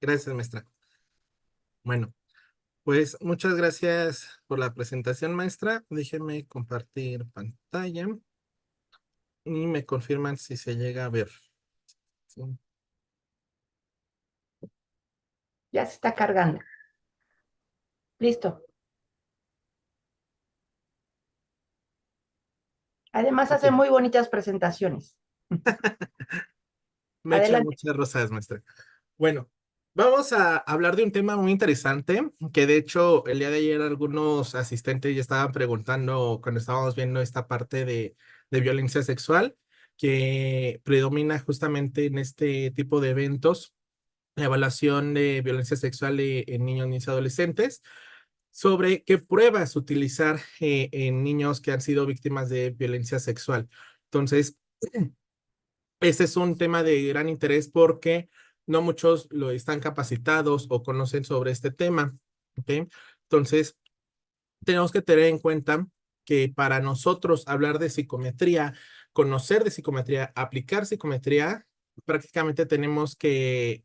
Gracias, maestra. Bueno, pues muchas gracias por la presentación, maestra. Déjeme compartir pantalla y me confirman si se llega a ver. Sí. Ya se está cargando. Listo. Además, hace Ok. muy bonitas presentaciones. Me echa Adelante. muchas rosas, maestra. Bueno, vamos a hablar de un tema muy interesante, que de hecho el día de ayer algunos asistentes ya estaban preguntando cuando estábamos viendo esta parte de violencia sexual, que predomina justamente en este tipo de eventos, la evaluación de violencia sexual en niños, niñas y adolescentes, sobre qué pruebas utilizar en niños que han sido víctimas de violencia sexual. Entonces, este es un tema de gran interés porque no muchos lo están capacitados o conocen sobre este tema. ¿Ok? Entonces, tenemos que tener en cuenta que para nosotros hablar de psicometría, conocer de psicometría, aplicar psicometría, prácticamente tenemos que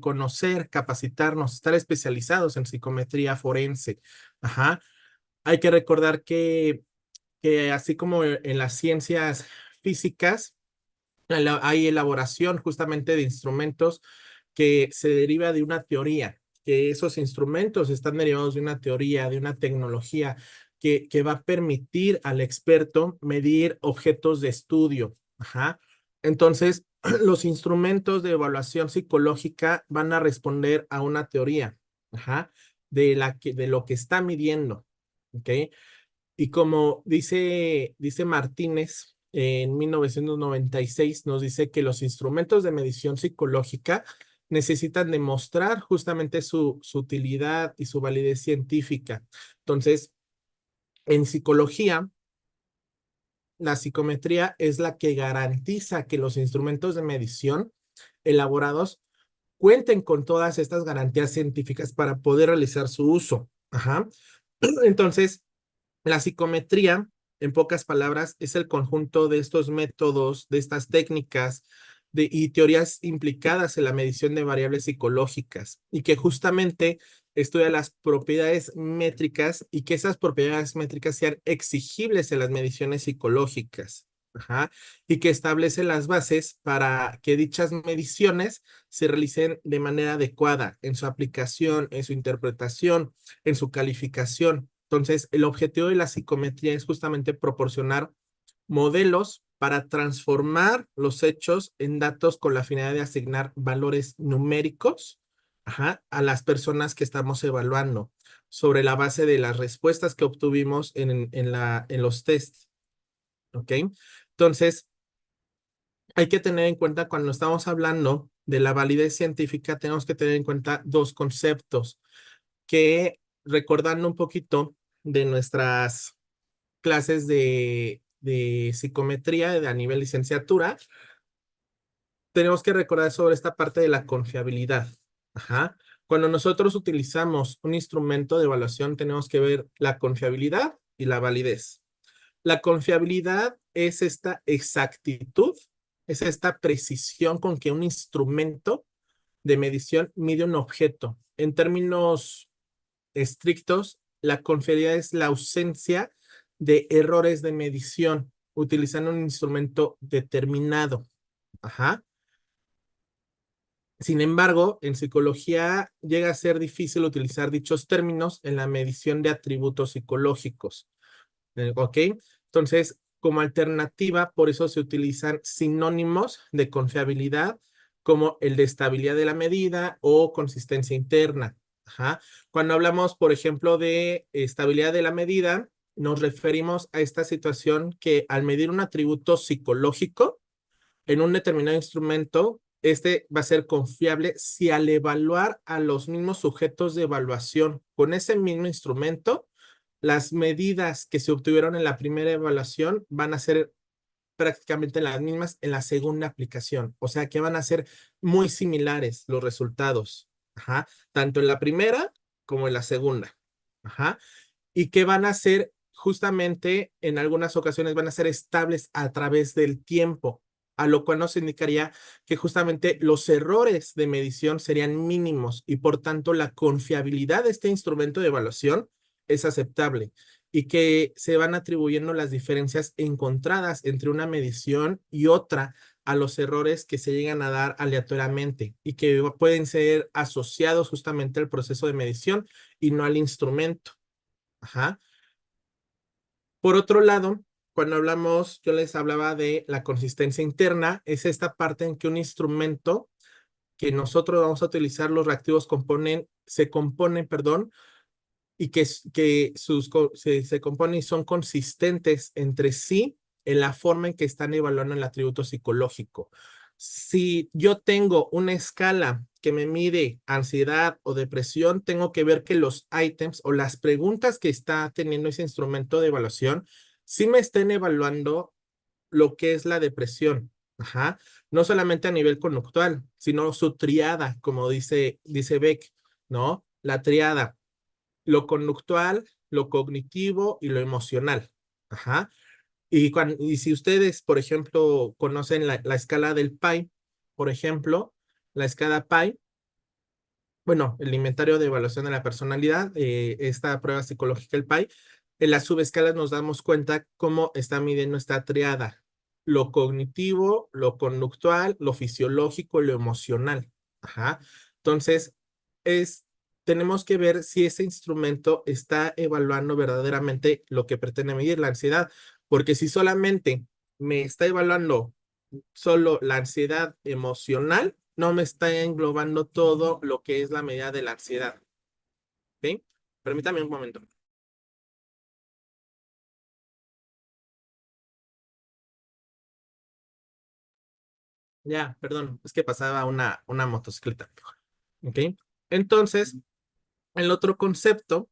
conocer, capacitarnos, estar especializados en psicometría forense. Ajá. Hay que recordar que así como en las ciencias físicas, hay elaboración justamente de instrumentos que se deriva de una teoría, que esos instrumentos están derivados de una teoría, de una tecnología que va a permitir al experto medir objetos de estudio. Ajá. Entonces, los instrumentos de evaluación psicológica van a responder a una teoría, ajá, de lo que está midiendo. ¿Ok? Y como dice Martínez en 1996, nos dice que los instrumentos de medición psicológica necesitan demostrar justamente su utilidad y su validez científica. Entonces, en psicología, la psicometría es la que garantiza que los instrumentos de medición elaborados cuenten con todas estas garantías científicas para poder realizar su uso. Ajá. Entonces, la psicometría, en pocas palabras, es el conjunto de estos métodos, de estas técnicas y teorías implicadas en la medición de variables psicológicas y que justamente estudia las propiedades métricas y que esas propiedades métricas sean exigibles en las mediciones psicológicas. Ajá, y que establece las bases para que dichas mediciones se realicen de manera adecuada en su aplicación, en su interpretación, en su calificación. Entonces, el objetivo de la psicometría es justamente proporcionar modelos para transformar los hechos en datos con la finalidad de asignar valores numéricos, ajá, a las personas que estamos evaluando sobre la base de las respuestas que obtuvimos en los tests. ¿Ok? Entonces, hay que tener en cuenta cuando estamos hablando de la validez científica, tenemos que tener en cuenta dos conceptos que, recordando un poquito de nuestras clases de psicometría a nivel licenciatura, tenemos que recordar sobre esta parte de la confiabilidad. Ajá. Cuando nosotros utilizamos un instrumento de evaluación, tenemos que ver la confiabilidad y la validez. La confiabilidad es esta exactitud, es esta precisión con que un instrumento de medición mide un objeto. En términos estrictos, la confiabilidad es la ausencia de errores de medición utilizando un instrumento determinado. Ajá. Sin embargo, en psicología llega a ser difícil utilizar dichos términos en la medición de atributos psicológicos. ¿Ok? Entonces, como alternativa, por eso se utilizan sinónimos de confiabilidad como el de estabilidad de la medida o consistencia interna. Ajá. Cuando hablamos, por ejemplo, de estabilidad de la medida, nos referimos a esta situación que al medir un atributo psicológico en un determinado instrumento, este va a ser confiable si al evaluar a los mismos sujetos de evaluación con ese mismo instrumento, las medidas que se obtuvieron en la primera evaluación van a ser prácticamente las mismas en la segunda aplicación. O sea que van a ser muy similares los resultados. Ajá. Tanto en la primera como en la segunda. Ajá. Y que van a ser justamente en algunas ocasiones van a ser estables a través del tiempo. a lo cual nos indicaría que justamente los errores de medición serían mínimos y por tanto la confiabilidad de este instrumento de evaluación es aceptable y que se van atribuyendo las diferencias encontradas entre una medición y otra a los errores que se llegan a dar aleatoriamente y que pueden ser asociados justamente al proceso de medición y no al instrumento. Ajá. Por otro lado, cuando hablamos, yo les hablaba de la consistencia interna, es esta parte en que un instrumento que nosotros vamos a utilizar, los reactivos se componen, perdón, y que se componen y son consistentes entre sí en la forma en que están evaluando el atributo psicológico. Si yo tengo una escala que me mide ansiedad o depresión, tengo que ver que los ítems o las preguntas que está teniendo ese instrumento de evaluación sí me estén evaluando lo que es la depresión. Ajá. No solamente a nivel conductual, sino su triada, como dice Beck, ¿no? La triada, lo conductual, lo cognitivo y lo emocional. Ajá. Y si ustedes, por ejemplo, conocen la escala del PAI, por ejemplo, la escala PAI, bueno, el inventario de evaluación de la personalidad, esta prueba psicológica, el PAI, en las subescalas nos damos cuenta cómo está midiendo esta triada, lo cognitivo, lo conductual, lo fisiológico y lo emocional. Ajá. Entonces, es, tenemos que ver si ese instrumento está evaluando verdaderamente lo que pretende medir, la ansiedad, porque si solamente me está evaluando solo la ansiedad emocional, no me está englobando todo lo que es la medida de la ansiedad. ¿Ok? Permítame un momento. Ya, perdón, es que pasaba una motocicleta. ¿Ok? Entonces, el otro concepto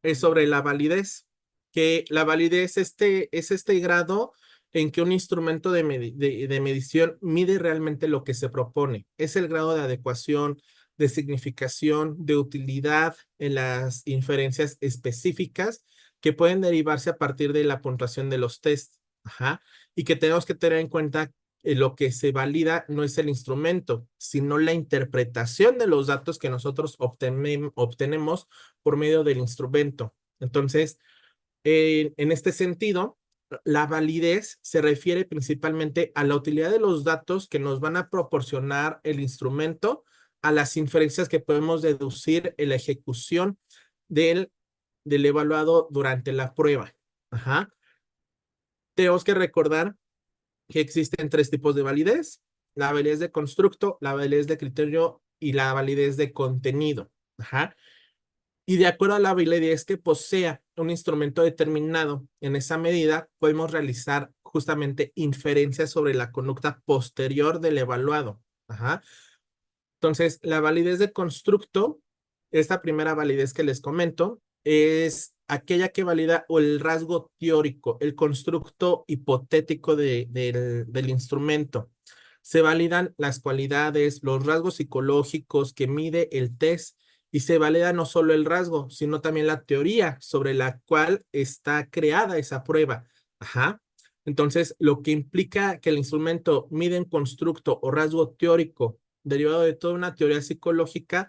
es sobre la validez, que la validez es este grado en que un instrumento de medición mide realmente lo que se propone. Es el grado de adecuación, de significación, de utilidad en las inferencias específicas que pueden derivarse a partir de la puntuación de los tests. Ajá. Y que tenemos que tener en cuenta lo que se valida no es el instrumento, sino la interpretación de los datos que nosotros obtenemos por medio del instrumento. Entonces, en este sentido, la validez se refiere principalmente a la utilidad de los datos que nos van a proporcionar el instrumento a las inferencias que podemos deducir en la ejecución del, del evaluado durante la prueba. Ajá. Tenemos que recordar que existen tres tipos de validez: la validez de constructo, la validez de criterio y la validez de contenido. Ajá. Y de acuerdo a la validez que posea un instrumento determinado, en esa medida podemos realizar justamente inferencias sobre la conducta posterior del evaluado. Ajá. Entonces, la validez de constructo, esta primera validez que les comento, es aquella que valida o el rasgo teórico, el constructo hipotético del instrumento. Se validan las cualidades, los rasgos psicológicos que mide el test y se valida no solo el rasgo, sino también la teoría sobre la cual está creada esa prueba. Ajá. Entonces, lo que implica que el instrumento mide en constructo o rasgo teórico derivado de toda una teoría psicológica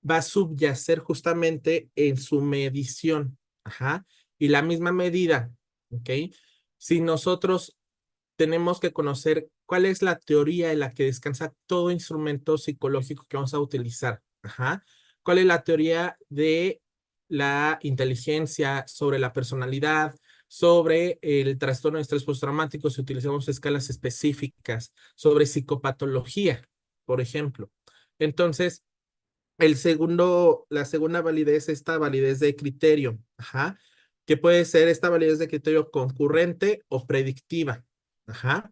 va a subyacer justamente en su medición. Ajá. Y la misma medida, ¿ok? Si nosotros tenemos que conocer cuál es la teoría en la que descansa todo instrumento psicológico que vamos a utilizar. Ajá. ¿Cuál es la teoría de la inteligencia, sobre la personalidad, sobre el trastorno de estrés postraumático si utilizamos escalas específicas, sobre psicopatología, por ejemplo? Entonces, la segunda validez, esta validez de criterio, ajá, que puede ser esta validez de criterio concurrente o predictiva. Ajá.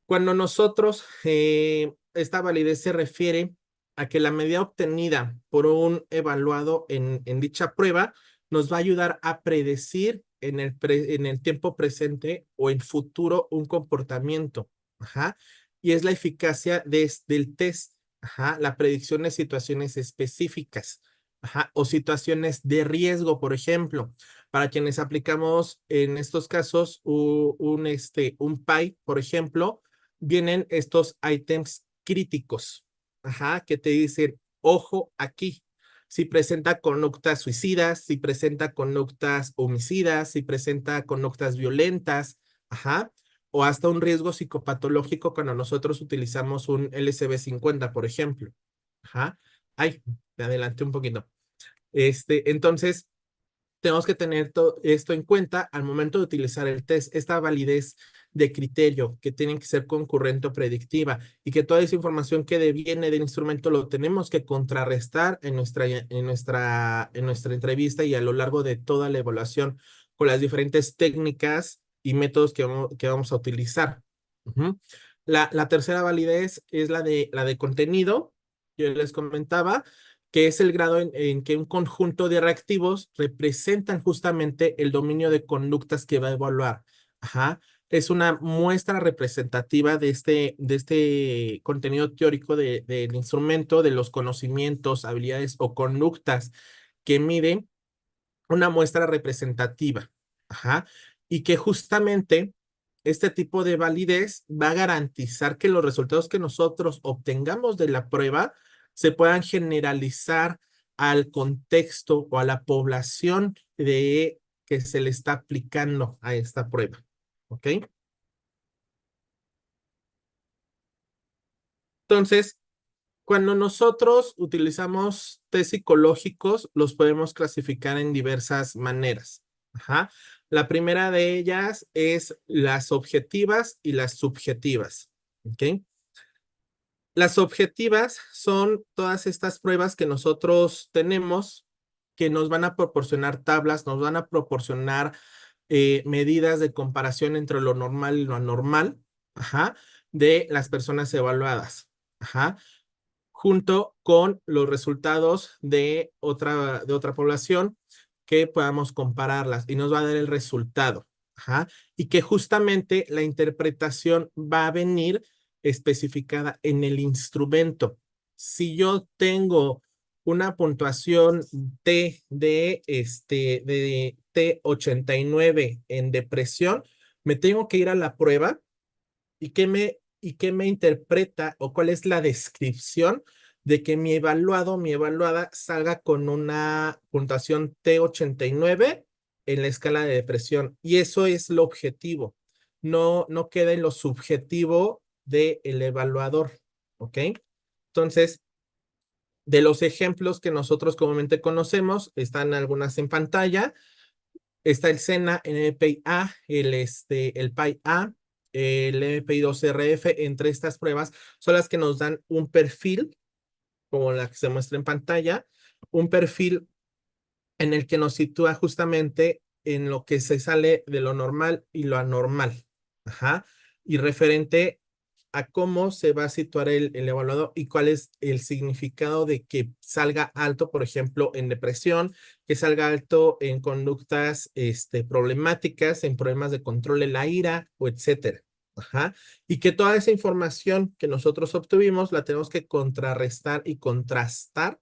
Cuando nosotros, esta validez se refiere a que la medida obtenida por un evaluado en dicha prueba nos va a ayudar a predecir en el tiempo presente o en futuro un comportamiento. Ajá. Y es la eficacia del test. Ajá. La predicción de situaciones específicas. Ajá, o situaciones de riesgo, por ejemplo, para quienes aplicamos en estos casos un PAI, por ejemplo, vienen estos ítems críticos, ajá, que te dicen, ojo aquí, si presenta conductas suicidas, si presenta conductas homicidas, si presenta conductas violentas, ajá, o hasta un riesgo psicopatológico cuando nosotros utilizamos un LCB-50, por ejemplo. Ajá. Ay, me adelanté un poquito. Entonces, tenemos que tener todo esto en cuenta al momento de utilizar el test, esta validez de criterio que tiene que ser concurrente o predictiva y que toda esa información que deviene del instrumento lo tenemos que contrarrestar en nuestra entrevista y a lo largo de toda la evaluación con las diferentes técnicas y métodos que vamos a utilizar. Ujú. La tercera validez es la de contenido. Yo les comentaba que es el grado en que un conjunto de reactivos representan justamente el dominio de conductas que va a evaluar. Ajá. Es una muestra representativa de este contenido teórico del instrumento, de los conocimientos, habilidades o conductas que mide una muestra representativa. Ajá. Y que justamente este tipo de validez va a garantizar que los resultados que nosotros obtengamos de la prueba se puedan generalizar al contexto o a la población de que se le está aplicando a esta prueba. ¿Ok? Entonces, cuando nosotros utilizamos test psicológicos, los podemos clasificar en diversas maneras. Ajá. La primera de ellas es las objetivas y las subjetivas. ¿Ok? Las objetivas son todas estas pruebas que nosotros tenemos que nos van a proporcionar tablas, nos van a proporcionar medidas de comparación entre lo normal y lo anormal, ajá, de las personas evaluadas. Ajá, junto con los resultados de otra población que podamos compararlas y nos va a dar el resultado. Ajá. Y que justamente la interpretación va a venir especificada en el instrumento. Si yo tengo una puntuación de T89 en depresión, me tengo que ir a la prueba y qué me interpreta o cuál es la descripción de que mi evaluado, mi evaluada salga con una puntuación T89 en la escala de depresión. Y eso es lo objetivo. No queda en lo subjetivo del evaluador. ¿Ok? Entonces, de los ejemplos que nosotros comúnmente conocemos, están algunas en pantalla. Está el SENA, el MPI-A, el PAI-A, el MPI-2RF. Entre estas pruebas son las que nos dan un perfil, como la que se muestra en pantalla, un perfil en el que nos sitúa justamente en lo que se sale de lo normal y lo anormal. Ajá. Y referente a cómo se va a situar el evaluador y cuál es el significado de que salga alto, por ejemplo, en depresión, que salga alto en conductas problemáticas, en problemas de control de la ira o etcétera. Ajá. Y que toda esa información que nosotros obtuvimos la tenemos que contrarrestar y contrastar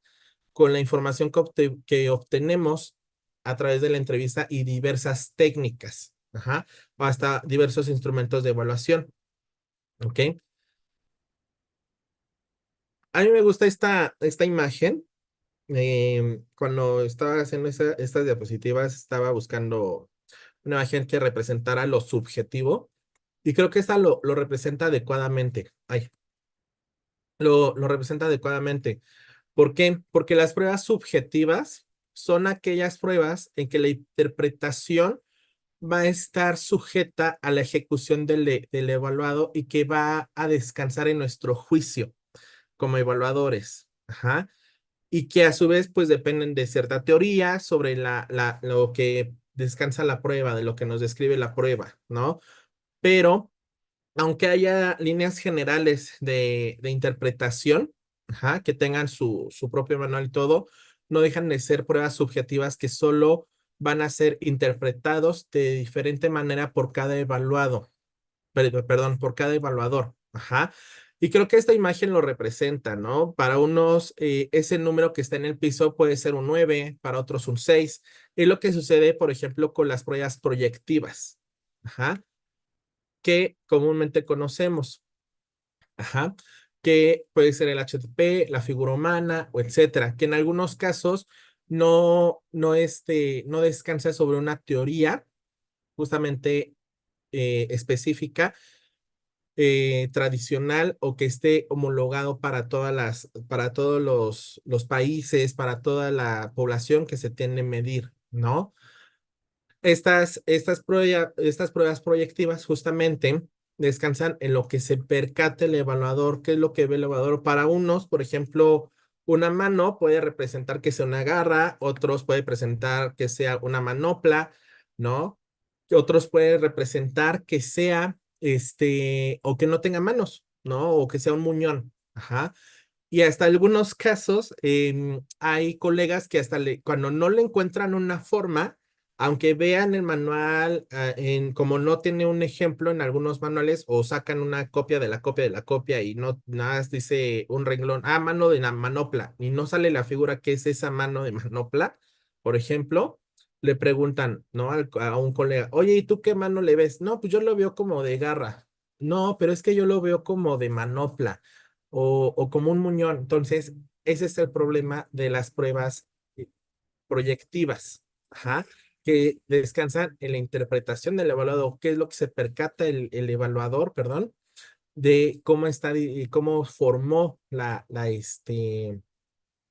con la información que obtenemos a través de la entrevista y diversas técnicas, ajá, o hasta diversos instrumentos de evaluación, ¿ok? A mí me gusta esta imagen. Cuando estaba haciendo estas diapositivas, estaba buscando una imagen que representara lo subjetivo y creo que esta lo representa adecuadamente. Ay, lo representa adecuadamente. ¿Por qué? Porque las pruebas subjetivas son aquellas pruebas en que la interpretación va a estar sujeta a la ejecución del evaluado y que va a descansar en nuestro juicio como evaluadores. Ajá. Y que a su vez pues dependen de cierta teoría sobre lo que descansa la prueba, de lo que nos describe la prueba, ¿no? Pero aunque haya líneas generales de interpretación, ajá, que tengan su propio manual y todo, no dejan de ser pruebas subjetivas que solo van a ser interpretados de diferente manera por cada evaluado, perdón, por cada evaluador. Ajá. Y creo que esta imagen lo representa, ¿no? Para unos, ese número que está en el piso puede ser un 9, para otros un 6. Es lo que sucede, por ejemplo, con las pruebas proyectivas, ajá, que comúnmente conocemos, ajá, que puede ser el HTP, la figura humana, o etcétera, que en algunos casos no descansa sobre una teoría justamente específica, tradicional, o que esté homologado para para todos los países, para toda la población que se tiene que medir, ¿no? Estas pruebas proyectivas justamente descansan en lo que se percate el evaluador. ¿Qué es lo que ve el evaluador? Para unos, por ejemplo, una mano puede representar que sea una garra, otros puede representar que sea una manopla, ¿no? Que otros puede representar que sea, o que no tenga manos, ¿no? O que sea un muñón. Ajá. Y hasta algunos casos, hay colegas que cuando no le encuentran una forma, aunque vean el manual, como no tiene un ejemplo en algunos manuales, o sacan una copia de la copia de la copia y no nada más dice un renglón, mano de la manopla, y no sale la figura que es esa mano de manopla, por ejemplo, le preguntan, ¿no? A un colega, oye, ¿y tú qué mano le ves? No, pues yo lo veo como de garra. No, pero es que yo lo veo como de manopla o como un muñón. Entonces, ese es el problema de las pruebas proyectivas, ajá, que descansan en la interpretación del evaluador, qué es lo que se percata el evaluador, perdón, de cómo cómo formó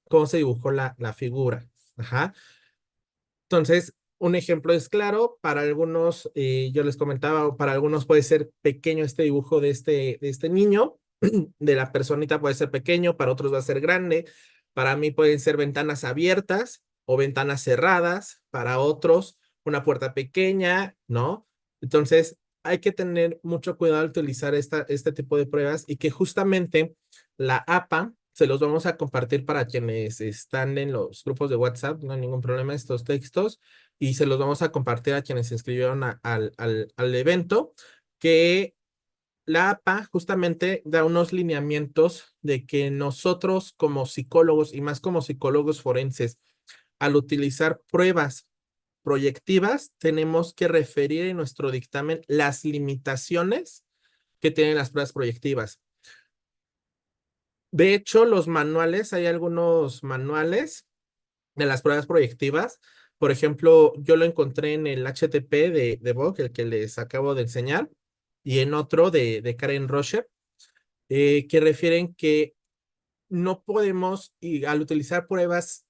cómo se dibujó la figura, ajá. Entonces, un ejemplo es claro, para algunos, yo les comentaba, para algunos puede ser pequeño este dibujo de este niño, de la personita puede ser pequeño, para otros va a ser grande, para mí pueden ser ventanas abiertas o ventanas cerradas, para otros una puerta pequeña, ¿no? Entonces, hay que tener mucho cuidado al utilizar este tipo de pruebas, y que justamente la APA, se los vamos a compartir para quienes están en los grupos de WhatsApp, no hay ningún problema, estos textos, y se los vamos a compartir a quienes se inscribieron al evento, que la APA justamente da unos lineamientos de que nosotros como psicólogos, y más como psicólogos forenses, al utilizar pruebas proyectivas, tenemos que referir en nuestro dictamen las limitaciones que tienen las pruebas proyectivas. De hecho, los manuales, hay algunos manuales de las pruebas proyectivas. Por ejemplo, yo lo encontré en el HTP de Vogue, el que les acabo de enseñar, y en otro de Karen Rocher, que refieren que no podemos, y al utilizar pruebas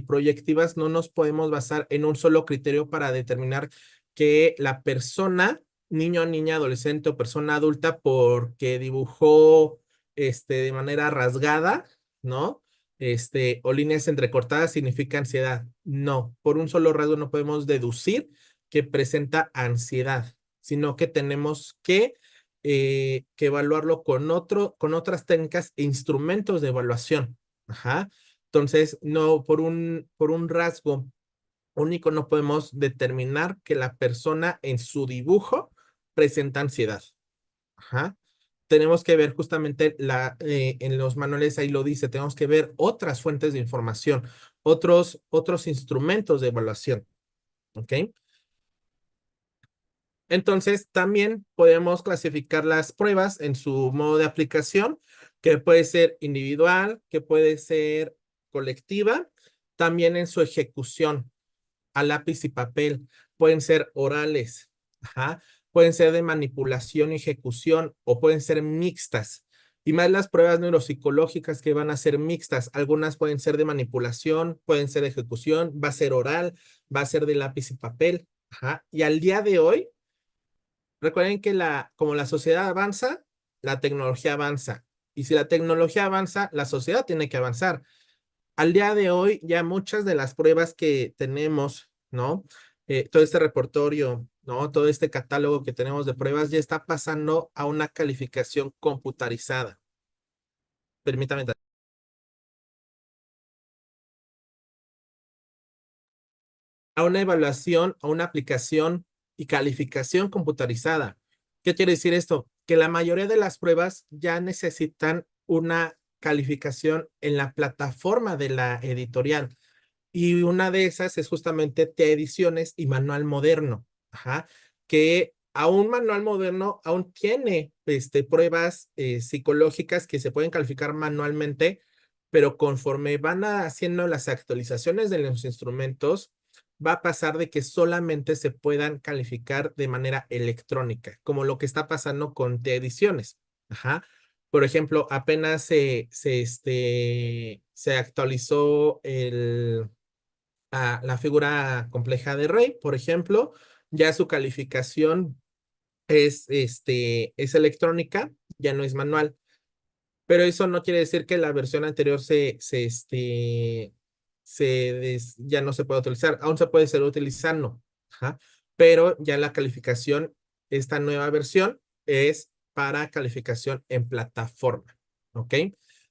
proyectivas, no nos podemos basar en un solo criterio para determinar que la persona, niño, niña, adolescente o persona adulta, porque dibujó de manera rasgada, ¿no? O líneas entrecortadas, significa ansiedad. No, por un solo rasgo no podemos deducir que presenta ansiedad, sino que tenemos que evaluarlo con otras técnicas e instrumentos de evaluación. Ajá. Entonces, no, por un rasgo único no podemos determinar que la persona en su dibujo presenta ansiedad. Ajá. Tenemos que ver justamente en los manuales, ahí lo dice, tenemos que ver otras fuentes de información, otros instrumentos de evaluación. ¿Ok? Entonces, también podemos clasificar las pruebas en su modo de aplicación, que puede ser individual, que puede ser colectiva, también en su ejecución a lápiz y papel, pueden ser orales, ajá, pueden ser de manipulación y ejecución, o pueden ser mixtas. Y más las pruebas neuropsicológicas, que van a ser mixtas. Algunas pueden ser de manipulación, pueden ser de ejecución, va a ser oral, va a ser de lápiz y papel. Ajá. Y al día de hoy, recuerden que como la sociedad avanza, la tecnología avanza. Y si la tecnología avanza, la sociedad tiene que avanzar. Al día de hoy, ya muchas de las pruebas que tenemos, ¿no? Todo este repertorio, ¿no? Todo este catálogo que tenemos de pruebas ya está pasando a una calificación computarizada. Permítame. A una evaluación, a una aplicación y calificación computarizada. ¿Qué quiere decir esto? que la mayoría de las pruebas ya necesitan una calificación en la plataforma de la editorial. Y una de esas es justamente T Ediciones y Manual Moderno, ajá, que aún Manual Moderno aún tiene pruebas psicológicas que se pueden calificar manualmente, pero conforme van haciendo las actualizaciones de los instrumentos, va a pasar de que solamente se puedan calificar de manera electrónica, como lo que está pasando con T Ediciones. Ajá. Por ejemplo, apenas se actualizó la figura compleja de Rey, por ejemplo, ya su calificación es electrónica, ya no es manual. Pero eso no quiere decir que la versión anterior ya no se pueda utilizar. Aún se puede seguir utilizando. Ajá. Pero ya la calificación, esta nueva versión es para calificación en plataforma. ¿Ok?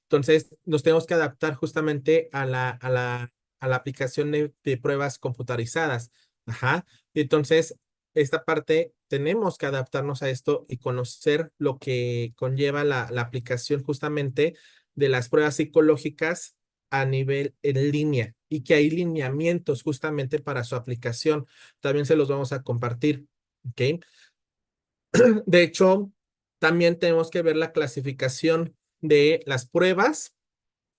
Entonces, nos tenemos que adaptar justamente a la aplicación de pruebas computarizadas. Ajá. Entonces, esta parte tenemos que adaptarnos a esto y conocer lo que conlleva la aplicación justamente de las pruebas psicológicas a nivel en línea y que hay lineamientos justamente para su aplicación. También se los vamos a compartir. ¿Ok? De hecho, también tenemos que ver la clasificación de las pruebas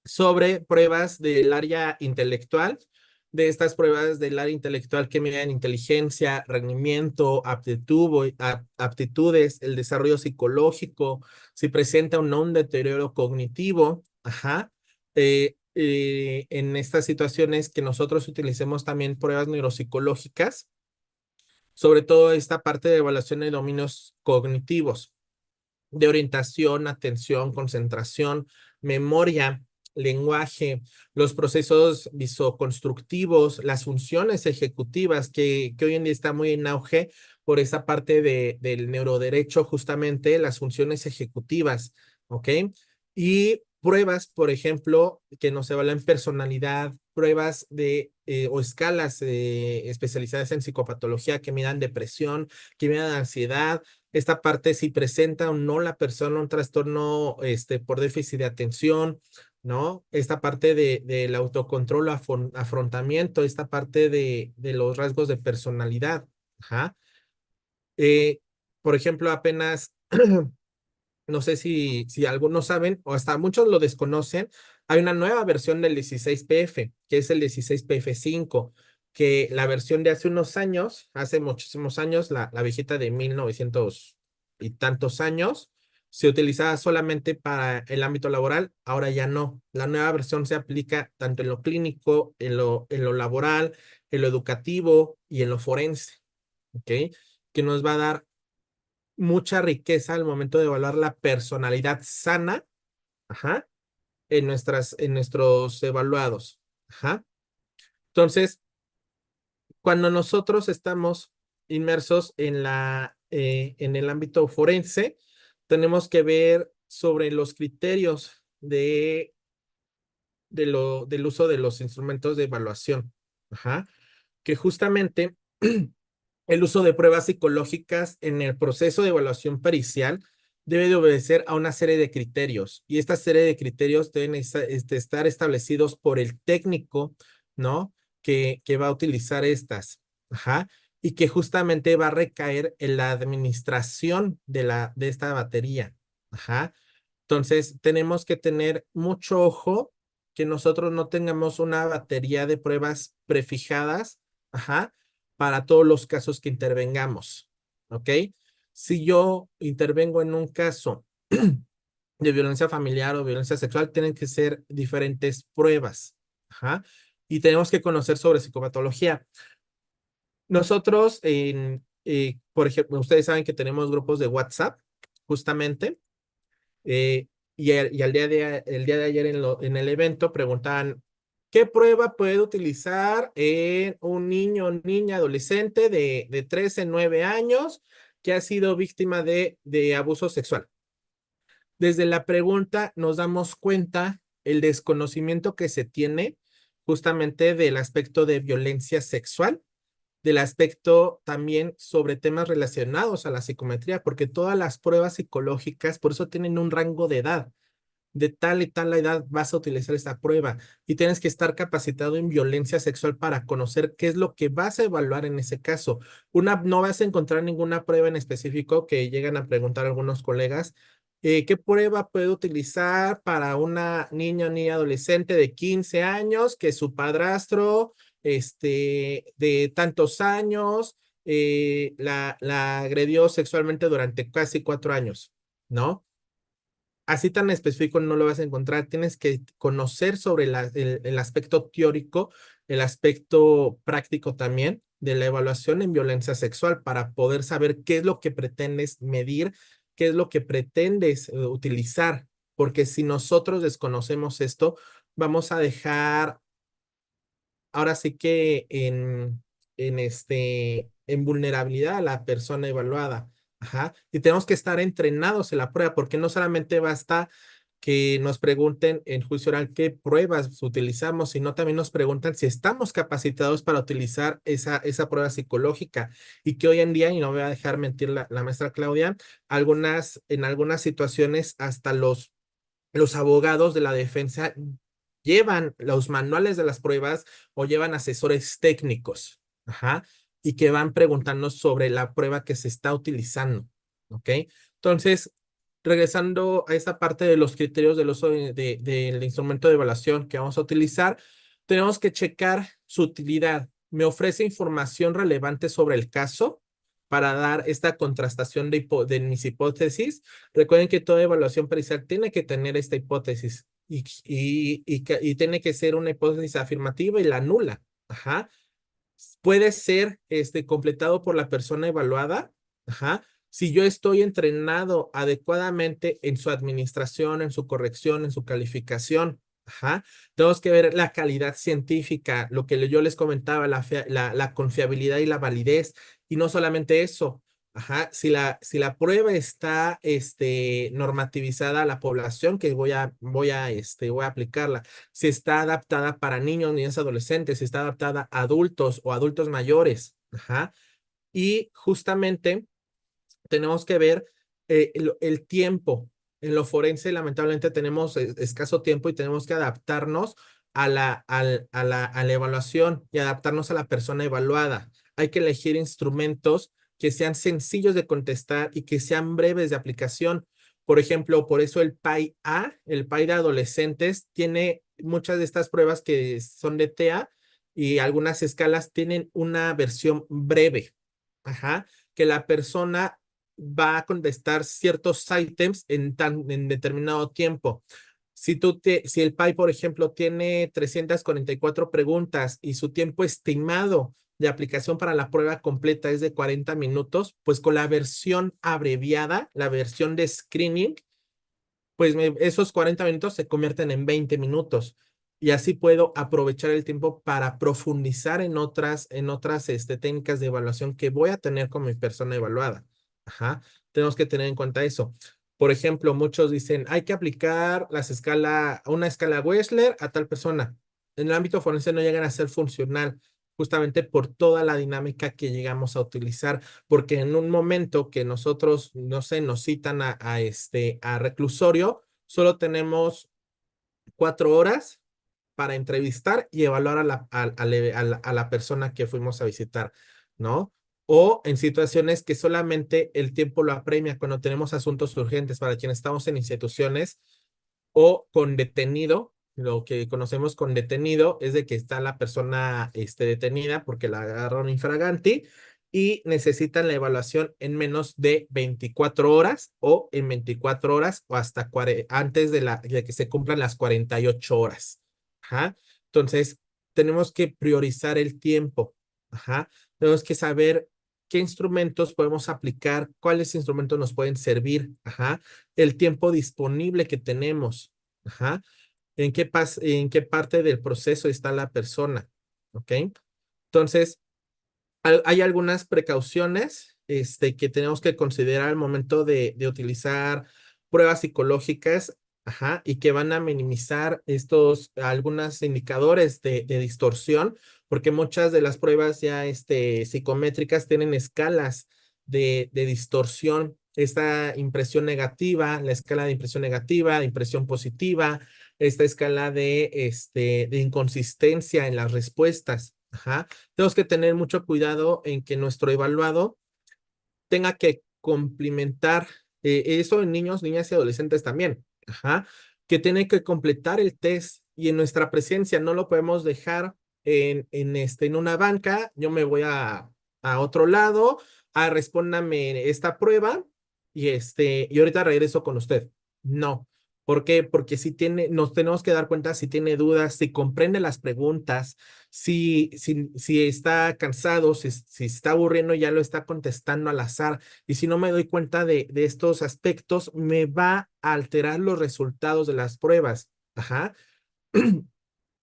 sobre pruebas del área intelectual, de estas pruebas del área intelectual que miden inteligencia, rendimiento, aptitudes, el desarrollo psicológico, si presenta o no un deterioro cognitivo, ajá. En estas situaciones que nosotros utilicemos también pruebas neuropsicológicas, sobre todo esta parte de evaluación de dominios cognitivos de orientación, atención, concentración, memoria, lenguaje, los procesos visoconstructivos, las funciones ejecutivas que hoy en día está muy en auge por esa parte del neuroderecho, justamente las funciones ejecutivas, ¿ok? Y pruebas, por ejemplo, que nos evalúan personalidad, pruebas o escalas especializadas en psicopatología que midan depresión, que midan ansiedad, esta parte si presenta o no la persona un trastorno por déficit de atención, ¿no? Esta parte del autocontrol o afrontamiento, esta parte de los rasgos de personalidad. Ajá. Eh, por ejemplo, apenas, no sé si algunos saben o hasta muchos lo desconocen, hay una nueva versión del 16PF, que es el 16PF5, que la versión de hace unos años, hace muchísimos años, la viejita de 1900 y tantos años, se utilizaba solamente para el ámbito laboral, ahora ya no. La nueva versión se aplica tanto en lo clínico, en lo laboral, en lo educativo y en lo forense, ¿ok? Que nos va a dar mucha riqueza al momento de evaluar la personalidad sana, ajá, en nuestros evaluados. Ajá. Entonces, cuando nosotros estamos inmersos en el ámbito forense, tenemos que ver sobre los criterios del uso de los instrumentos de evaluación. Ajá. Que justamente el uso de pruebas psicológicas en el proceso de evaluación pericial debe de obedecer a una serie de criterios y esta serie de criterios deben estar establecidos por el técnico, ¿no? Que va a utilizar estas, ajá, y que justamente va a recaer en la administración de esta batería, ajá. Entonces, tenemos que tener mucho ojo que nosotros no tengamos una batería de pruebas prefijadas, ajá, para todos los casos que intervengamos, ¿ok? Si yo intervengo en un caso de violencia familiar o violencia sexual, tienen que ser diferentes pruebas, ajá, y tenemos que conocer sobre psicopatología. Nosotros, por ejemplo, ustedes saben que tenemos grupos de WhatsApp, justamente, y el día de ayer en el evento preguntaban, ¿qué prueba puede utilizar en un niño o niña adolescente de 13, 9 años que ha sido víctima de abuso sexual? Desde la pregunta nos damos cuenta el desconocimiento que se tiene justamente del aspecto de violencia sexual del aspecto también sobre temas relacionados a la psicometría, porque todas las pruebas psicológicas, por eso tienen un rango de edad. De tal y tal edad vas a utilizar esta prueba y tienes que estar capacitado en violencia sexual para conocer qué es lo que vas a evaluar en ese caso. No vas a encontrar ninguna prueba en específico que llegan a preguntar algunos colegas. ¿Qué prueba puedo utilizar para una niña o niña adolescente de 15 años que su padrastro, de tantos años, la agredió sexualmente durante casi 4 años? ¿No? Así tan específico no lo vas a encontrar. Tienes que conocer sobre el aspecto teórico, el aspecto práctico también de la evaluación en violencia sexual para poder saber qué es lo que pretendes medir, qué es lo que pretendes utilizar. Porque si nosotros desconocemos esto, vamos a dejar ahora sí que en vulnerabilidad a la persona evaluada. Ajá. Y tenemos que estar entrenados en la prueba, porque no solamente basta que nos pregunten en juicio oral qué pruebas utilizamos, sino también nos preguntan si estamos capacitados para utilizar esa prueba psicológica. Y que hoy en día, y no voy a dejar mentir la maestra Claudia, en algunas situaciones hasta los abogados de la defensa llevan los manuales de las pruebas o llevan asesores técnicos, ajá, y que van preguntando sobre la prueba que se está utilizando, ¿ok? Entonces, regresando a esta parte de los criterios del uso del instrumento de evaluación que vamos a utilizar, tenemos que checar su utilidad. ¿Me ofrece información relevante sobre el caso para dar esta contrastación de mis hipótesis? Recuerden que toda evaluación pericial tiene que tener esta hipótesis y tiene que ser una hipótesis afirmativa y la nula. Ajá. Puede ser completado por la persona evaluada. Ajá. Si yo estoy entrenado adecuadamente en su administración, en su corrección, en su calificación. Ajá. Tenemos que ver la calidad científica, lo que yo les comentaba, la confiabilidad y la validez. Y no solamente eso. Ajá, si la prueba está normativizada a la población que voy a aplicarla, si está adaptada para niños, niñas, adolescentes, si está adaptada a adultos o adultos mayores. Ajá. Y justamente tenemos que ver el tiempo. En lo forense, lamentablemente, tenemos escaso tiempo y tenemos que adaptarnos a la evaluación y adaptarnos a la persona evaluada. Hay que elegir instrumentos que sean sencillos de contestar y que sean breves de aplicación. Por ejemplo, por eso el PAI-A, el PAI de adolescentes, tiene muchas de estas pruebas que son de TEA y algunas escalas tienen una versión breve. Ajá, que la persona va a contestar ciertos ítems en determinado tiempo. Si el PAI, por ejemplo, tiene 344 preguntas y su tiempo estimado de aplicación para la prueba completa es de 40 minutos, pues con la versión abreviada, la versión de screening, pues esos 40 minutos se convierten en 20 minutos y así puedo aprovechar el tiempo para profundizar en otras técnicas de evaluación que voy a tener con mi persona evaluada. Ajá. Tenemos que tener en cuenta eso. Por ejemplo, muchos dicen, hay que aplicar una escala Wechsler a tal persona. En el ámbito forense no llegan a ser funcional, justamente por toda la dinámica que llegamos a utilizar, porque en un momento que nosotros, no sé, nos citan a reclusorio, solo tenemos 4 horas para entrevistar y evaluar a la persona que fuimos a visitar, ¿no? O en situaciones que solamente el tiempo lo apremia cuando tenemos asuntos urgentes para quienes estamos en instituciones o con detenido. Lo que conocemos con detenido es de que está la persona detenida porque la agarraron infraganti y necesitan la evaluación en menos de 24 horas o en 24 horas o hasta antes de que se cumplan las 48 horas. Ajá. Entonces, tenemos que priorizar el tiempo. Ajá. Tenemos que saber qué instrumentos podemos aplicar, cuáles instrumentos nos pueden servir. Ajá. El tiempo disponible que tenemos. Ajá. ¿En qué parte del proceso está la persona? ¿Ok? Entonces, hay algunas precauciones que tenemos que considerar al momento de utilizar pruebas psicológicas. ajá, y que van a minimizar algunos indicadores de distorsión, porque muchas de las pruebas ya psicométricas tienen escalas de distorsión. Esta impresión negativa, la escala de impresión negativa, impresión positiva, esta escala de inconsistencia en las respuestas. Ajá. Tenemos que tener mucho cuidado en que nuestro evaluado tenga que complementar eso en niños, niñas y adolescentes también. Ajá. Que tiene que completar el test y en nuestra presencia no lo podemos dejar en una banca. Yo me voy a otro lado, respóndame esta prueba y ahorita regreso con usted. No. ¿Por qué? Porque si nos tenemos que dar cuenta si tiene dudas, si comprende las preguntas, si está cansado, si está aburriendo, ya lo está contestando al azar. Y si no me doy cuenta de estos aspectos, me va a alterar los resultados de las pruebas. Ajá.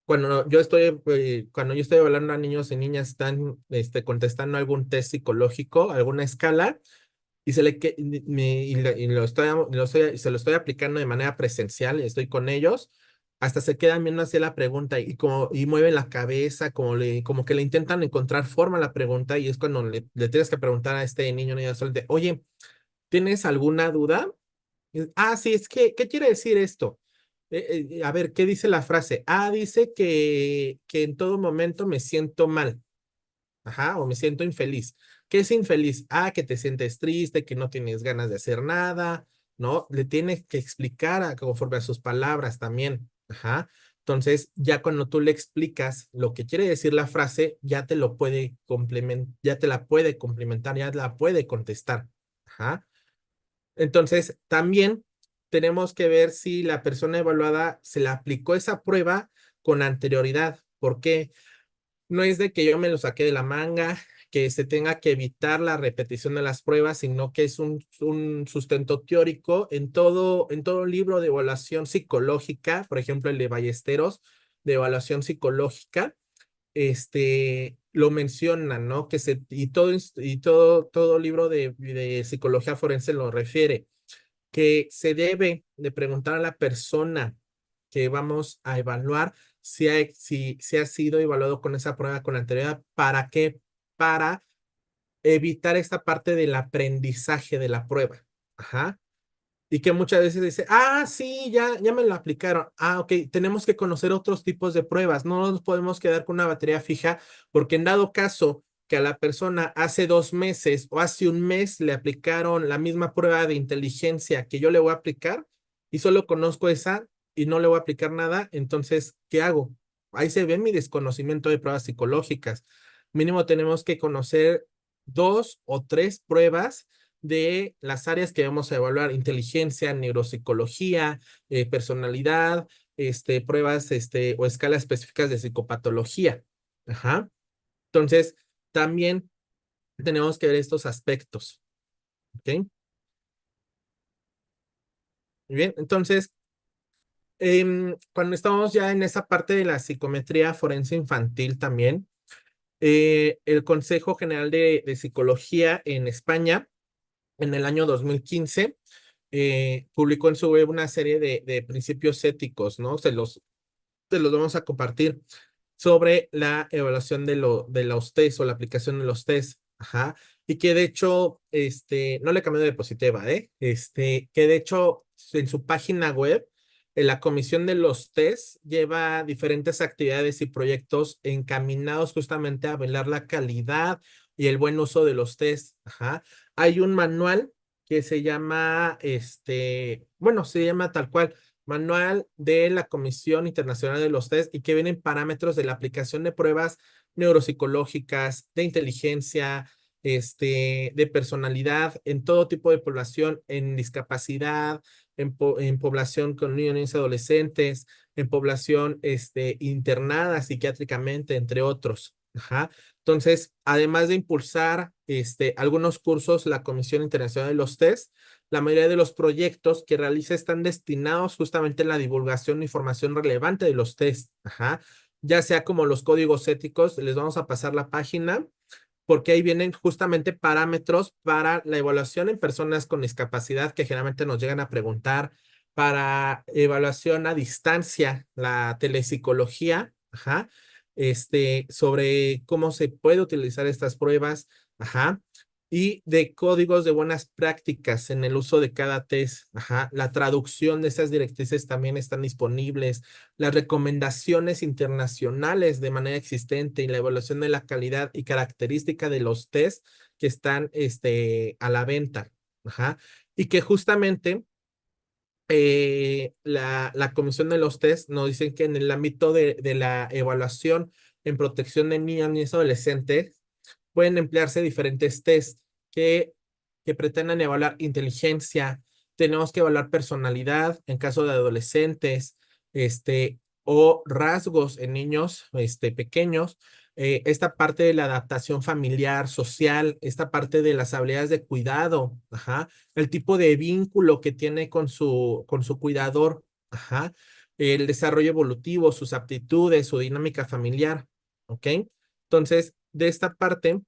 Cuando yo estoy evaluando a niños y niñas, están contestando algún test psicológico, alguna escala, y se lo estoy aplicando de manera presencial, y estoy con ellos, hasta se quedan viendo hacia la pregunta y mueven la cabeza, como que le intentan encontrar forma a la pregunta, y es cuando le tienes que preguntar a este niño o niña adolescente, oye, ¿tienes alguna duda? Sí, es que, ¿qué quiere decir esto? A ver, ¿qué dice la frase? Dice que en todo momento me siento mal. Ajá, o me siento infeliz. ¿Qué es infeliz? Que te sientes triste, que no tienes ganas de hacer nada, ¿no? Le tienes que explicar conforme a sus palabras también. Ajá. Entonces, ya cuando tú le explicas lo que quiere decir la frase, ya te lo puede complementar, ya te la puede complementar, ya la puede contestar. Ajá. Entonces, también tenemos que ver si la persona evaluada se le aplicó esa prueba con anterioridad. ¿Por qué? No es de que yo me lo saqué de la manga, que se tenga que evitar la repetición de las pruebas, sino que es un sustento teórico en todo libro de evaluación psicológica, por ejemplo, el de Ballesteros, de evaluación psicológica, lo mencionan, ¿no? Y todo libro de psicología forense lo refiere, que se debe de preguntar a la persona que vamos a evaluar si ha sido evaluado con esa prueba con anterioridad. ¿Para qué? Para evitar esta parte del aprendizaje de la prueba. Ajá. Y que muchas veces dice, sí, ya me lo aplicaron. Ok, tenemos que conocer otros tipos de pruebas. No nos podemos quedar con una batería fija, porque en dado caso que a la persona hace 2 meses o hace un mes le aplicaron la misma prueba de inteligencia que yo le voy a aplicar y solo conozco esa y no le voy a aplicar nada, entonces, ¿qué hago? Ahí se ve mi desconocimiento de pruebas psicológicas. Mínimo tenemos que conocer 2 o 3 pruebas de las áreas que vamos a evaluar: inteligencia, neuropsicología, personalidad, pruebas, o escalas específicas de psicopatología. Ajá. Entonces, también tenemos que ver estos aspectos. ¿Ok? Muy bien. Entonces, cuando estamos ya en esa parte de la psicometría forense infantil también, el Consejo General de Psicología en España, en el año 2015, publicó en su web una serie de principios éticos, ¿no? Se los vamos a compartir sobre la evaluación de los test o la aplicación de los test. Ajá. Y que de hecho, no le cambió de diapositiva, ¿eh? Que de hecho, en su página web, la comisión de los test lleva diferentes actividades y proyectos encaminados justamente a velar la calidad y el buen uso de los test. Ajá. Hay un manual que se llama, bueno, se llama tal cual, Manual de la Comisión Internacional de los Test, y que vienen parámetros de la aplicación de pruebas neuropsicológicas, de inteligencia, de personalidad en todo tipo de población, en discapacidad, en población con niños y adolescentes, en población internada psiquiátricamente, entre otros. Ajá. Entonces, además de impulsar algunos cursos, la Comisión Internacional de los Test, la mayoría de los proyectos que realiza están destinados justamente a la divulgación de información relevante de los test. Ajá. Ya sea como los códigos éticos, les vamos a pasar la página, porque ahí vienen justamente parámetros para la evaluación en personas con discapacidad, que generalmente nos llegan a preguntar, para evaluación a distancia, la telepsicología, ajá, sobre cómo se puede utilizar estas pruebas, ajá, y de códigos de buenas prácticas en el uso de cada test, ajá. La traducción de esas directrices también están disponibles, las recomendaciones internacionales de manera existente y la evaluación de la calidad y característica de los test que están, a la venta, ajá, y que justamente la comisión de los test nos dicen que en el ámbito de la evaluación en protección de niños y adolescentes pueden emplearse diferentes test que, que pretendan evaluar inteligencia. Tenemos que evaluar personalidad en caso de adolescentes, o rasgos en niños, pequeños. Esta parte de la adaptación familiar, social, esta parte de las habilidades de cuidado, ajá, el tipo de vínculo que tiene con su cuidador, ajá, el desarrollo evolutivo, sus aptitudes, su dinámica familiar, ¿ok? Entonces, de esta parte,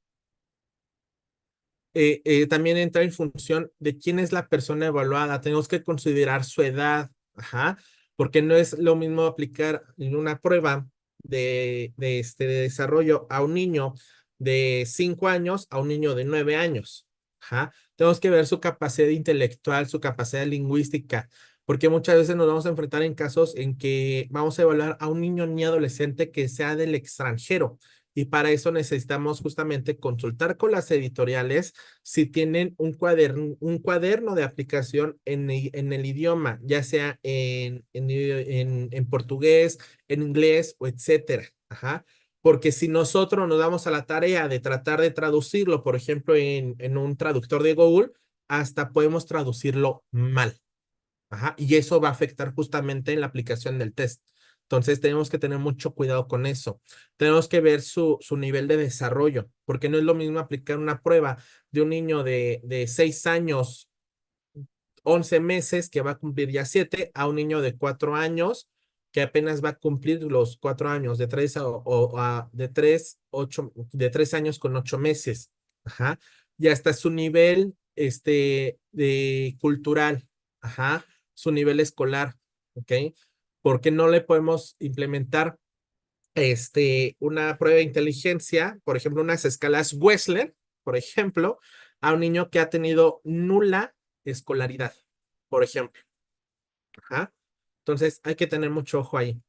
también entra en función de quién es la persona evaluada. Tenemos que considerar su edad, ajá, porque no es lo mismo aplicar en una prueba de desarrollo a un niño de 5 años a un niño de 9 años. Ajá. Tenemos que ver su capacidad intelectual, su capacidad lingüística, porque muchas veces nos vamos a enfrentar en casos en que vamos a evaluar a un niño ni adolescente que sea del extranjero. Y para eso necesitamos justamente consultar con las editoriales si tienen un cuaderno de aplicación en el idioma, ya sea en portugués, en inglés o etcétera. Ajá. Porque si nosotros nos damos a la tarea de tratar de traducirlo, por ejemplo, en un traductor de Google, hasta podemos traducirlo mal. Ajá, y eso va a afectar justamente en la aplicación del test. Entonces tenemos que tener mucho cuidado con eso. Tenemos que ver su nivel de desarrollo, porque no es lo mismo aplicar una prueba de un niño de 6 años, 11 meses, que va a cumplir ya 7, a un niño de 4 años, que apenas va a cumplir los 4 años, de 3 de 3 8, de 3 años con 8 meses. Ajá. Y hasta su nivel, de cultural, ajá, su nivel escolar, ¿ok? Porque no le podemos implementar, una prueba de inteligencia, por ejemplo, unas escalas Wessler, por ejemplo, a un niño que ha tenido nula escolaridad, por ejemplo. Ajá. Entonces, hay que tener mucho ojo ahí.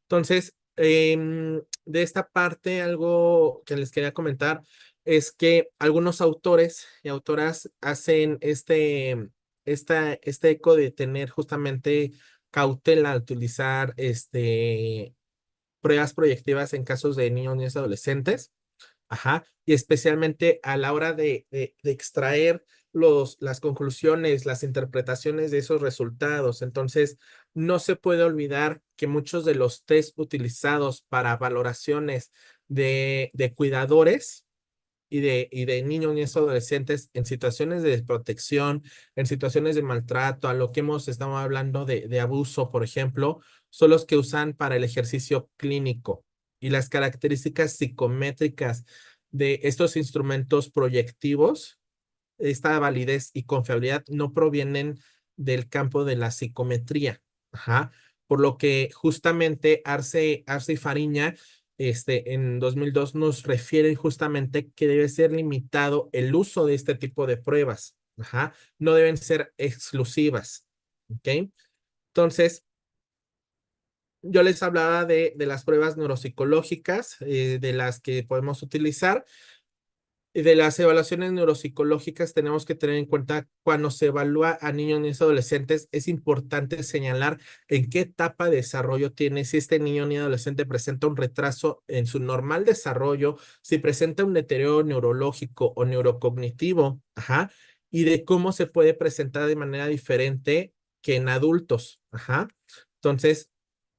Entonces, de esta parte, algo que les quería comentar es que algunos autores y autoras hacen este eco de tener justamente cautela al utilizar pruebas proyectivas en casos de niños, niñas y adolescentes. Ajá, y especialmente a la hora de extraer las conclusiones, las interpretaciones de esos resultados. Entonces, no se puede olvidar que muchos de los test utilizados para valoraciones de cuidadores y de niños y adolescentes en situaciones de desprotección, en situaciones de maltrato, a lo que estamos hablando de abuso, por ejemplo, son los que usan para el ejercicio clínico y las características psicométricas de estos instrumentos proyectivos. Esta validez y confiabilidad no provienen del campo de la psicometría. Ajá. Por lo que justamente Arce y Fariña, en 2002 nos refieren justamente que debe ser limitado el uso de este tipo de pruebas. Ajá. No deben ser exclusivas. ¿Ok? Entonces, yo les hablaba de las pruebas neuropsicológicas, de las que podemos utilizar. Y de las evaluaciones neuropsicológicas tenemos que tener en cuenta cuando se evalúa a niños, niñas y adolescentes, es importante señalar en qué etapa de desarrollo tiene, si este niño ni adolescente presenta un retraso en su normal desarrollo, si presenta un deterioro neurológico o neurocognitivo, ajá, y de cómo se puede presentar de manera diferente que en adultos, ajá. Entonces,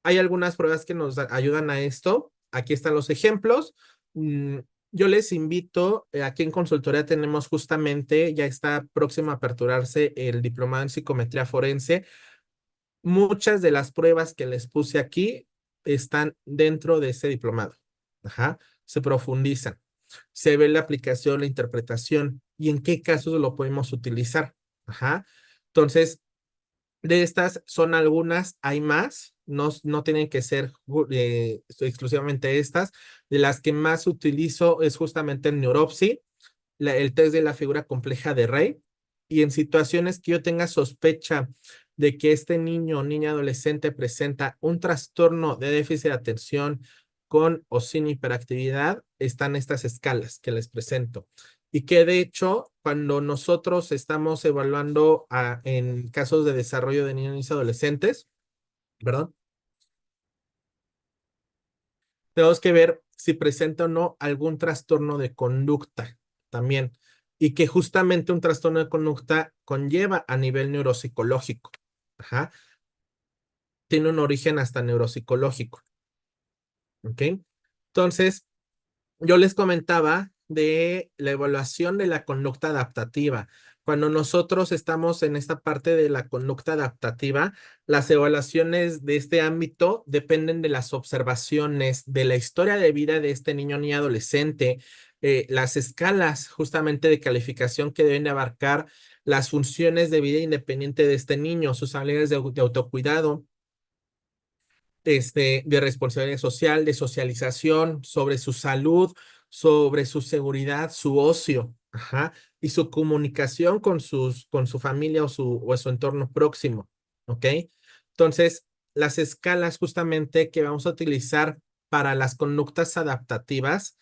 hay algunas pruebas que nos ayudan a esto. Aquí están los ejemplos. Mm, yo les invito, aquí en consultoría tenemos justamente, ya está próximo a aperturarse el diplomado en psicometría forense. Muchas de las pruebas que les puse aquí están dentro de ese diplomado. Ajá. Se profundizan. Se ve la aplicación, la interpretación y en qué casos lo podemos utilizar. Ajá. Entonces, De estas son algunas, hay más, no, no tienen que ser exclusivamente estas. De las que más utilizo es justamente el Neuropsy, el test de la figura compleja de Rey, y en situaciones que yo tenga sospecha de que este niño o niña adolescente presenta un trastorno de déficit de atención con o sin hiperactividad, están estas escalas que les presento. Y que de hecho, cuando nosotros estamos evaluando en casos de desarrollo de niños y adolescentes, ¿verdad? Tenemos que ver si presenta o no algún trastorno de conducta también. Y que justamente un trastorno de conducta conlleva a nivel neuropsicológico. Ajá. Tiene un origen hasta neuropsicológico. ¿Ok? Entonces, yo les comentaba de la evaluación de la conducta adaptativa. Cuando nosotros estamos en esta parte de la conducta adaptativa, las evaluaciones de este ámbito dependen de las observaciones de la historia de vida de este niño ni adolescente, las escalas justamente de calificación que deben de abarcar las funciones de vida independiente de este niño, sus habilidades de autocuidado, de responsabilidad social, de socialización, sobre su salud, sobre su seguridad, su ocio, ajá, y su comunicación con su familia o su entorno próximo, ¿ok? Entonces, las escalas justamente que vamos a utilizar para las conductas adaptativas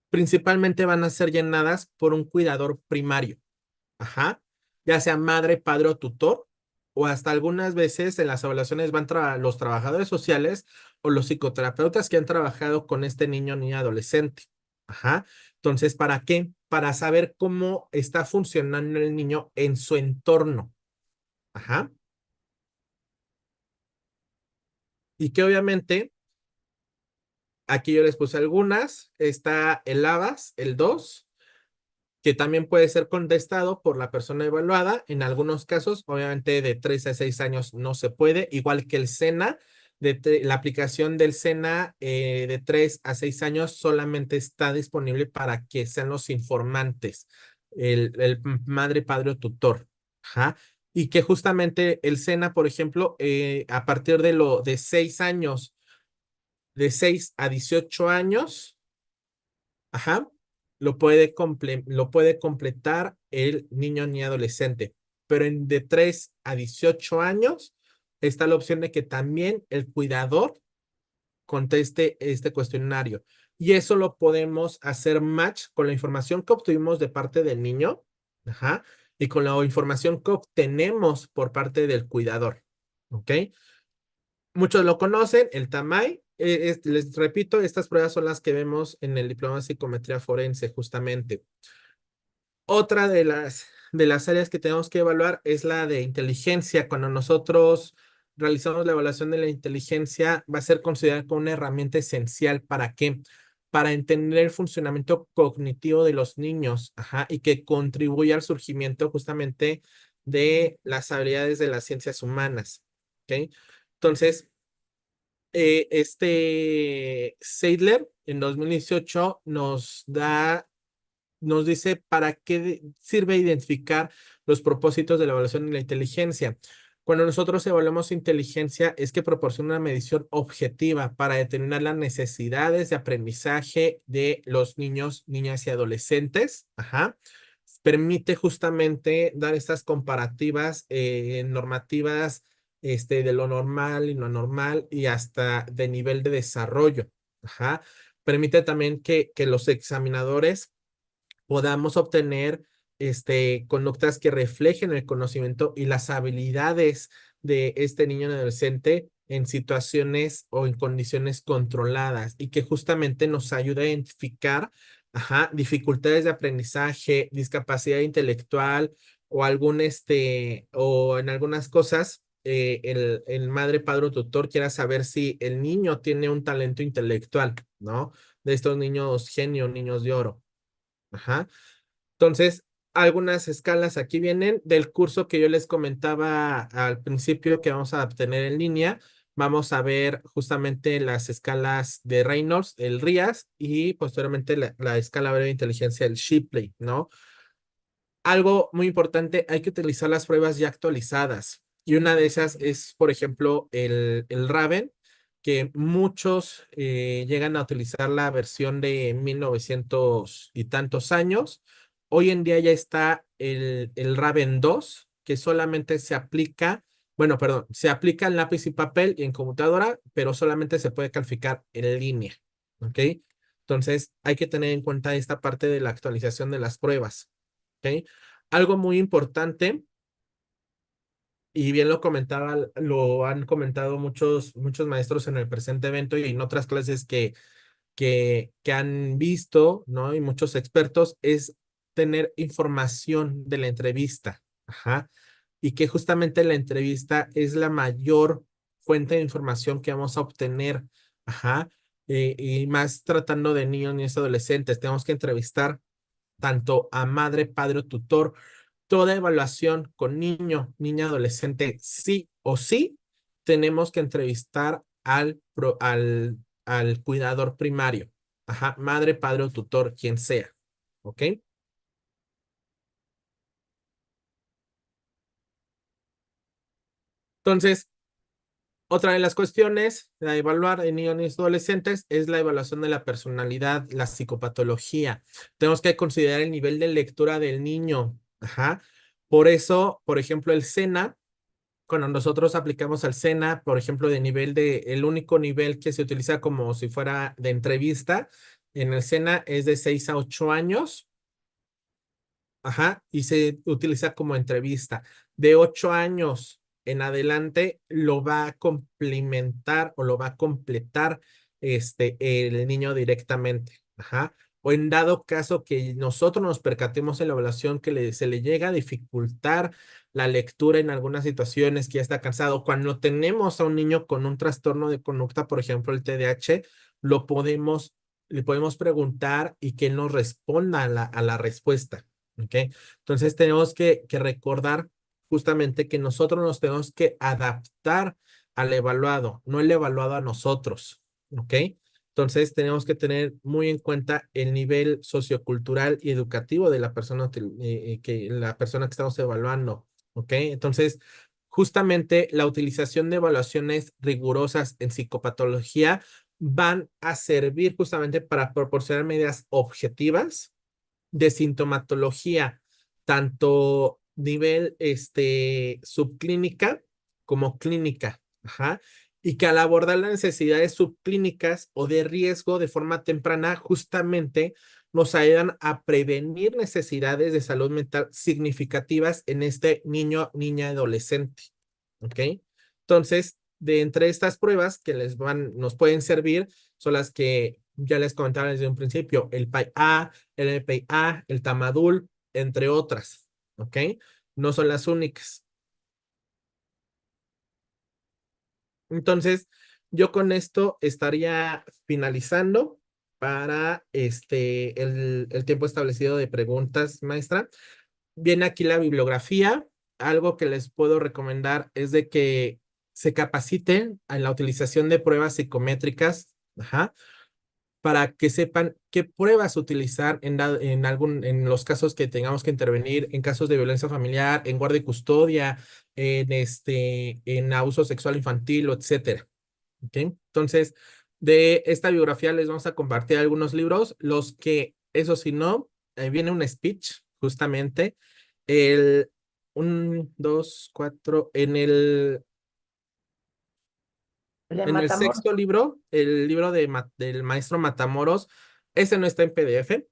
principalmente van a ser llenadas por un cuidador primario. Ajá, ya sea madre, padre o tutor, o hasta algunas veces en las evaluaciones van los trabajadores sociales o los psicoterapeutas que han trabajado con este niño o niña adolescente. Ajá, entonces, ¿para qué? Para saber cómo está funcionando el niño en su entorno. Ajá, y que obviamente aquí yo les puse algunas, está el ABAS, el 2 que también puede ser contestado por la persona evaluada. En algunos casos, obviamente de 3 a 6 años no se puede, igual que el SENA. La aplicación del SENA de 3 a 6 años solamente está disponible para que sean los informantes, el madre, padre o tutor. Ajá. Y que justamente el SENA, por ejemplo, a partir de 6 años, de 6 a 18 años, ajá, lo puede completar el niño ni adolescente. Pero de 3 a 18 años está la opción de que también el cuidador conteste este cuestionario. Y eso lo podemos hacer match con la información que obtuvimos de parte del niño, ajá, y con la información que obtenemos por parte del cuidador. ¿Ok? Muchos lo conocen, el TAMAI. Les repito, estas pruebas son las que vemos en el diploma de psicometría forense, justamente. Otra de las áreas que tenemos que evaluar es la de inteligencia. Cuando nosotros realizamos la evaluación de la inteligencia, va a ser considerada como una herramienta esencial. ¿Para qué? Para entender el funcionamiento cognitivo de los niños, ajá, y que contribuya al surgimiento justamente de las habilidades de las ciencias humanas. ¿Ok? Entonces, Seidler en 2018 nos dice para qué sirve identificar los propósitos de la evaluación de la inteligencia. Cuando nosotros evaluamos inteligencia es que proporciona una medición objetiva para determinar las necesidades de aprendizaje de los niños, niñas y adolescentes. Ajá. Permite justamente dar estas comparativas normativas de lo normal y lo anormal y hasta de nivel de desarrollo. Ajá. Permite también que los examinadores podamos obtener conductas que reflejen el conocimiento y las habilidades de este niño y adolescente en situaciones o en condiciones controladas y que justamente nos ayude a identificar, ajá, dificultades de aprendizaje, discapacidad intelectual o o en algunas cosas, el madre, padre o tutor quiera saber si el niño tiene un talento intelectual, ¿no? De estos niños genio, niños de oro. Ajá. Entonces, algunas escalas aquí vienen del curso que yo les comentaba al principio que vamos a obtener en línea. Vamos a ver justamente las escalas de Reynolds, el RIAS y posteriormente la escala breve de inteligencia, el Shipley, ¿no? Algo muy importante, hay que utilizar las pruebas ya actualizadas. Y una de esas es, por ejemplo, el Raven, que muchos llegan a utilizar la versión de 1900 y tantos años. Hoy en día ya está el Raven 2, que solamente se aplica, bueno, perdón, se aplica en lápiz y papel y en computadora, pero solamente se puede calificar en línea. ¿Ok? Entonces, hay que tener en cuenta esta parte de la actualización de las pruebas. ¿Ok? Algo muy importante, y bien lo comentaba, lo han comentado muchos maestros en el presente evento y en otras clases que han visto, ¿no? Y muchos expertos, es tener información de la entrevista. Ajá. Y que justamente la entrevista es la mayor fuente de información que vamos a obtener. Ajá. Y más tratando de niños y adolescentes, tenemos que entrevistar tanto a madre, padre o tutor. Toda evaluación con niño, niña, adolescente, sí o sí, tenemos que entrevistar al cuidador primario. Ajá, madre, padre o tutor, quien sea. ¿Ok? Entonces, otra de las cuestiones a evaluar en niños y adolescentes es la evaluación de la personalidad, la psicopatología. Tenemos que considerar el nivel de lectura del niño. Ajá. Por eso, por ejemplo, el SENA, cuando nosotros aplicamos al SENA, por ejemplo, el único nivel que se utiliza como si fuera de entrevista en el SENA es de 6 a 8 años. Ajá, y se utiliza como entrevista. De 8 años en adelante lo va a complementar o lo va a completar el niño directamente. Ajá. O en dado caso que nosotros nos percatemos en la evaluación que se le llega a dificultar la lectura en algunas situaciones, que ya está cansado. Cuando tenemos a un niño con un trastorno de conducta, por ejemplo, el TDAH, le podemos preguntar y que él nos responda a la respuesta. ¿Ok? Entonces tenemos que recordar justamente que nosotros nos tenemos que adaptar al evaluado, no el evaluado a nosotros. ¿Ok? Entonces tenemos que tener muy en cuenta el nivel sociocultural y educativo de la persona la persona que estamos evaluando. ¿Ok? Entonces, justamente la utilización de evaluaciones rigurosas en psicopatología van a servir justamente para proporcionar medidas objetivas de sintomatología, tanto nivel subclínica como clínica. Ajá. Y que al abordar las necesidades subclínicas o de riesgo de forma temprana, justamente nos ayudan a prevenir necesidades de salud mental significativas en este niño, niña, adolescente. ¿Ok? Entonces, de entre estas pruebas que nos pueden servir, son las que ya les comentaba desde un principio, el PAI-A, el MPI-A, el Tamadul, entre otras. ¿Ok? No son las únicas. Entonces, yo con esto estaría finalizando para el tiempo establecido de preguntas, maestra. Viene aquí la bibliografía. Algo que les puedo recomendar es de que se capaciten en la utilización de pruebas psicométricas. Ajá, para que sepan qué pruebas utilizar en los casos que tengamos que intervenir, en casos de violencia familiar, en guardia y custodia, en abuso sexual infantil, o etcétera. ¿Ok? Entonces, de esta biografía les vamos a compartir algunos libros, los que, eso sí, no, viene un speech, justamente, el, dos, cuatro, De en el Matamoros. sexto libro, el libro del maestro Matamoros, ese no está en PDF,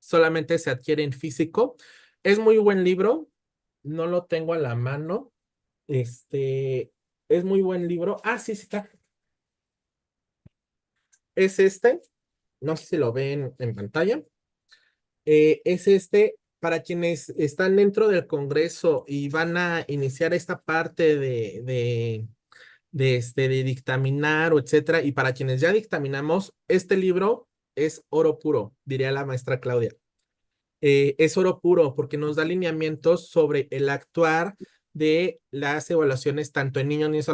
solamente se adquiere en físico. Es muy buen libro, no lo tengo a la mano. Este, es muy buen libro. Ah, sí, sí está. Es no sé si lo ven en pantalla. Es para quienes están dentro del Congreso y van a iniciar esta parte de dictaminar o etcétera. Y para quienes ya dictaminamos, este libro es oro puro, diría la maestra Claudia. Es oro puro porque nos da lineamientos sobre el actuar de las evaluaciones tanto en niños, niños,